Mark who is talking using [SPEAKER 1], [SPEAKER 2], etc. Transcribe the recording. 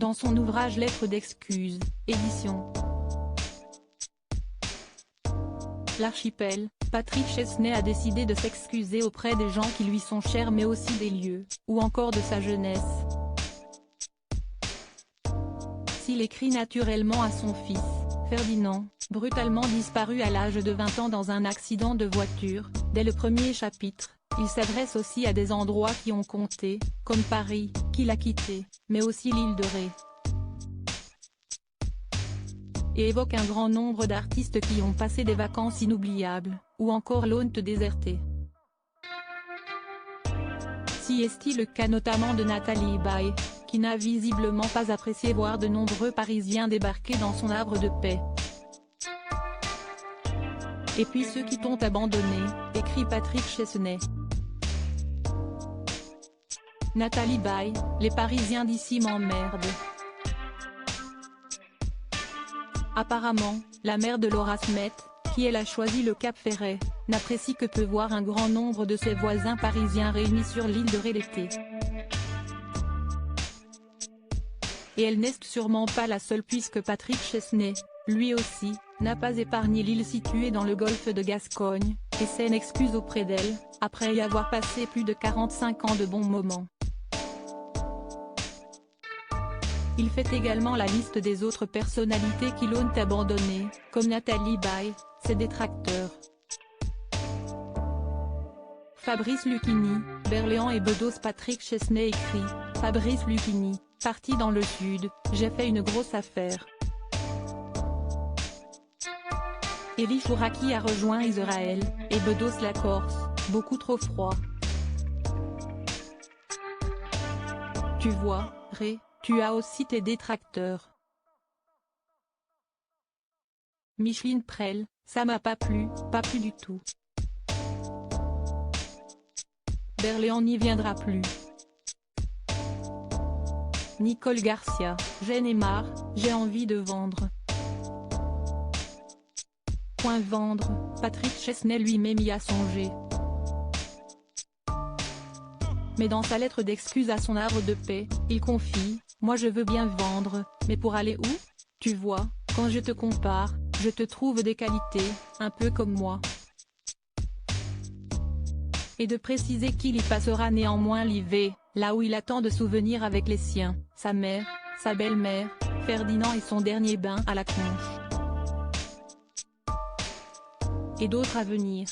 [SPEAKER 1] dans son ouvrage Lettres d'excuses, édition L'Archipel, Patrick Chesney a décidé de s'excuser auprès des gens qui lui sont chers mais aussi des lieux, ou encore de sa jeunesse. S'il écrit naturellement à son fils, Ferdinand, brutalement disparu à l'âge de 20 ans dans un accident de voiture, dès le premier chapitre, il s'adresse aussi à des endroits qui ont compté, comme Paris, qu'il a quitté, mais aussi l'île de Ré. Et évoque un grand nombre d'artistes qui ont passé des vacances inoubliables, ou encore l'ont déserté. Si est-il le cas notamment de Nathalie Baye, qui n'a visiblement pas apprécié voir de nombreux Parisiens débarquer dans son havre de paix. Et puis ceux qui t'ont abandonné, écrit Patrick Chesney. Nathalie Baye, les Parisiens d'ici m'emmerdent. Apparemment, la mère de Laura Smet, qui elle a choisi le Cap Ferret, n'apprécie que peu voir un grand nombre de ses voisins parisiens réunis sur l'île de Ré l'été. Et elle n'est sûrement pas la seule puisque Patrick Chesney, lui aussi, n'a pas épargné l'île située dans le golfe de Gascogne, et s'en excuse auprès d'elle, après y avoir passé plus de 45 ans de bons moments. Il fait également la liste des autres personnalités qui l'ont abandonné, comme Nathalie Baye, ses détracteurs. Fabrice Lucchini, Berléand et Bedos. Patrick Chesney écrit, Fabrice Lucchini, parti dans le sud, j'ai fait une grosse affaire. Elie Chouraki a rejoint Israël, et Bedos la Corse, beaucoup trop froid. Tu vois, Ré, tu as aussi tes détracteurs. Micheline Prel, ça m'a pas plu du tout. Berléand n'y viendra plus. Nicole Garcia, j'en ai marre, j'ai envie de vendre. Point vendre, Patrick Chesney lui-même y a songé. Mais dans sa lettre d'excuse à son havre de paix, il confie, moi je veux bien vendre, mais pour aller où? Tu vois, quand je te compare, je te trouve des qualités, un peu comme moi. Et de préciser qu'il y passera néanmoins l'hiver, là où il attend de souvenirs avec les siens, sa mère, sa belle-mère, Ferdinand et son dernier bain à la Conche. Et d'autres à venir.